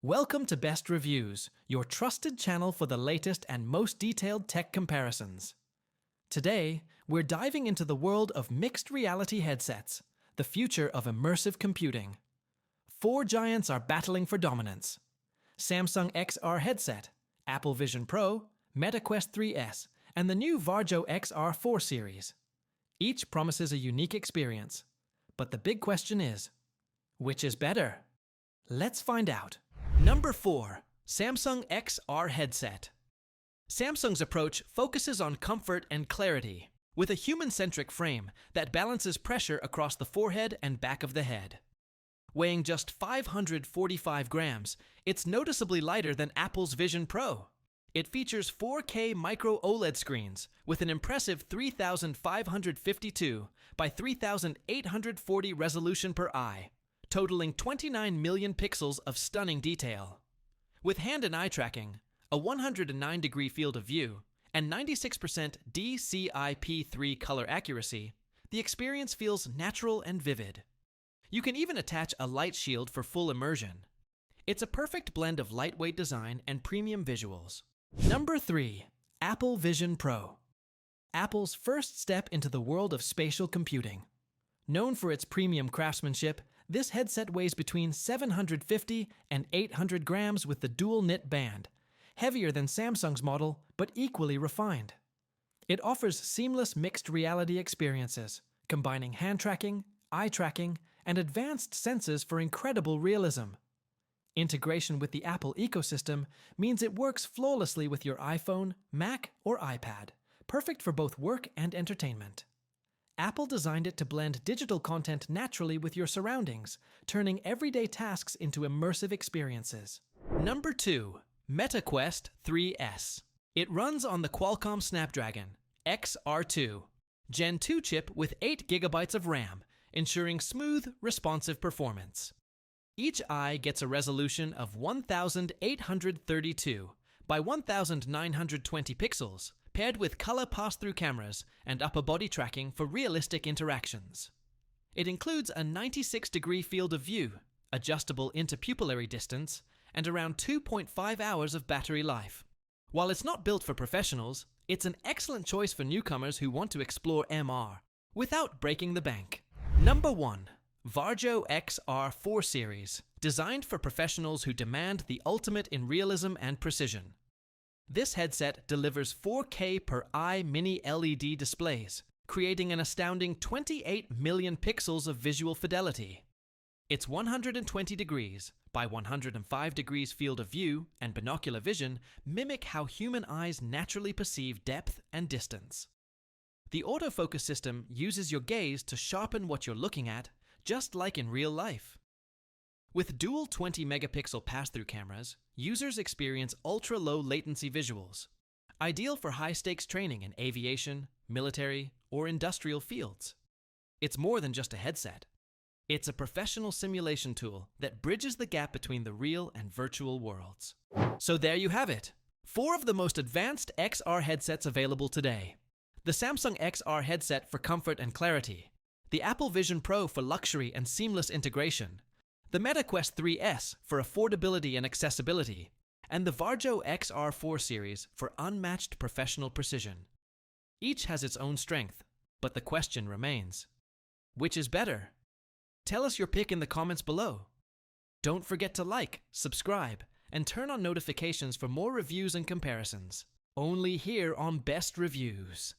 Welcome to Best Reviews, your trusted channel for the latest and most detailed tech comparisons. Today, we're diving into the world of mixed reality headsets, the future of immersive computing. Four giants are battling for dominance: Samsung XR headset, Apple Vision Pro, Meta Quest 3S, and the new Varjo XR-4 Series. Each promises a unique experience. But the big question is, which is better? Let's find out. Number 4. Samsung XR Headset. Samsung's approach focuses on comfort and clarity, with a human-centric frame that balances pressure across the forehead and back of the head. Weighing just 545 grams, it's noticeably lighter than Apple's Vision Pro. It features 4K micro OLED screens with an impressive 3,552 by 3,840 resolution per eye, totaling 29 million pixels of stunning detail. With hand and eye tracking, a 109-degree field of view, and 96% DCI-P3 color accuracy, the experience feels natural and vivid. You can even attach a light shield for full immersion. It's a perfect blend of lightweight design and premium visuals. Number 3. Apple Vision Pro. Apple's first step into the world of spatial computing. Known for its premium craftsmanship, this headset weighs between 750 and 800 grams with the dual knit band, heavier than Samsung's model, but equally refined. It offers seamless mixed reality experiences, combining hand tracking, eye tracking, and advanced senses for incredible realism. Integration with the Apple ecosystem means it works flawlessly with your iPhone, Mac, or iPad, perfect for both work and entertainment. Apple designed it to blend digital content naturally with your surroundings, turning everyday tasks into immersive experiences. Number 2. Meta Quest 3S. It runs on the Qualcomm Snapdragon XR2 Gen 2 chip with 8 GB of RAM, ensuring smooth, responsive performance. Each eye gets a resolution of 1,832 by 1,920 pixels, paired with color pass-through cameras and upper body tracking for realistic interactions. It includes a 96-degree field of view, adjustable interpupillary distance, and around 2.5 hours of battery life. While it's not built for professionals, it's an excellent choice for newcomers who want to explore MR without breaking the bank. Number 1. Varjo XR-4 Series, designed for professionals who demand the ultimate in realism and precision. This headset delivers 4K per eye mini LED displays, creating an astounding 28 million pixels of visual fidelity. Its 120 degrees by 105 degrees field of view and binocular vision mimic how human eyes naturally perceive depth and distance. The autofocus system uses your gaze to sharpen what you're looking at, just like in real life. With dual 20-megapixel pass-through cameras, users experience ultra-low latency visuals, ideal for high-stakes training in aviation, military, or industrial fields. It's more than just a headset. It's a professional simulation tool that bridges the gap between the real and virtual worlds. So there you have it, 4 of the most advanced XR headsets available today. The Samsung XR headset for comfort and clarity, the Apple Vision Pro for luxury and seamless integration, the Meta Quest 3S for affordability and accessibility, and the Varjo XR-4 Series for unmatched professional precision. Each has its own strength, but the question remains: which is better? Tell us your pick in the comments below. Don't forget to like, subscribe, and turn on notifications for more reviews and comparisons. Only here on Best Reviews.